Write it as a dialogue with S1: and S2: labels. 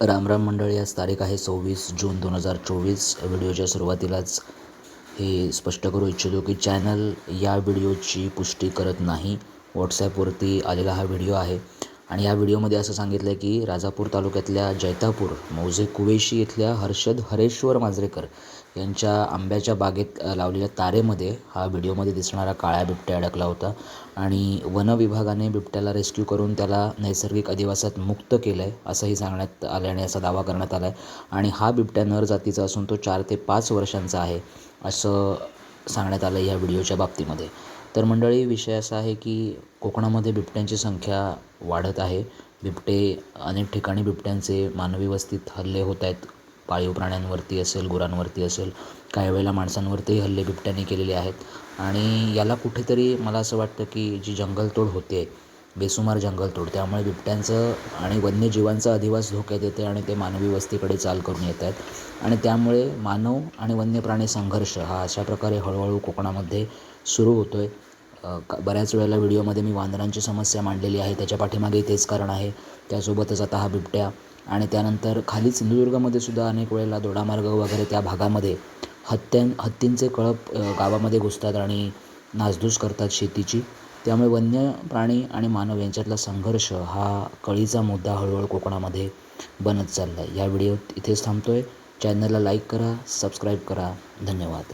S1: राम राम मंडळी, आज तारीख आहे 26 जून 2024. व्हिडिओच्या सुरुवातीलाच हे स्पष्ट करू इच्छितो की चॅनल या व्हिडिओची पुष्टी करत नाही. व्हॉट्सॲपवरती आलेला हा व्हिडिओ आहे आणि या व्हिडिओमध्ये असं सांगितलं आहे की राजापूर तालुक्यातल्या जैतापूर मौजे कुवेशी इथल्या हर्षद हरेश्वर मांजरेकर यांच्या आंब्याच्या बागेत लावलेल्या तारेमध्ये हा व्हिडिओमध्ये दिसणारा काळा बिबट्या अडकला होता आणि वन विभागाने बिबट्याला रेस्क्यू करून त्याला नैसर्गिक अधिवासात मुक्त केलं आहे असंही सांगण्यात आलं आणि असा दावा करण्यात आला आहे. आणि हा बिबट्या नर जातीचा असून तो 4 ते 5 वर्षांचा आहे असं सांगण्यात आलं या व्हिडिओच्या बाबतीमध्ये. तर मंडळी, विषय असा आहे की कोकणामध्ये बिबट्यांची संख्या वाढत आहे. बिबटे अनेक ठिकाणी बिबट्यांचे मानवी वस्तीत हल्ले होत आहेत. पाळीव प्राण्यांवरती असेल, गुरांवरती असेल, काही वेळेला माणसांवरतीही हल्ले बिबट्यांनी केलेले आहेत. आणि याला कुठेतरी मला असं वाटतं की जी जंगलतोड होते, बेसुमार जंगलतोड, त्यामुळे बिबट्यांचं आणि वन्यजीवांचा अधिवास धोक्यात येते आणि ते मानवी वस्तीकडे चाल करून येत आहेत आणि त्यामुळे मानव आणि वन्य प्राणी संघर्ष हा अशा प्रकारे हळूहळू कोकणामध्ये सुरू होतो आहे. बऱ्याच वेळेला व्हिडिओमध्ये मी वानरांची समस्या मांडलेली आहे, त्याच्या पाठीमागे तेच कारण आहे. त्यासोबतच आता हा बिबट्या आणि त्यानंतर खाली सिंधुदुर्गामध्ये सुद्धा अनेक वेळेला दोडामार्ग वगैरे त्या भागामध्ये हत्तींचे कळप गावामध्ये घुसतात आणि नासधूस करतात शेतीची. त्यामुळे वन्य प्राणी आणि मानव यांच्यातला संघर्ष हा कळीचा मुद्दा हळूहळू कोकणामध्ये बनत चालला आहे. या व्हिडिओ इथेच थांबतो आहे. चॅनलला लाईक करा, सबस्क्राईब करा. धन्यवाद.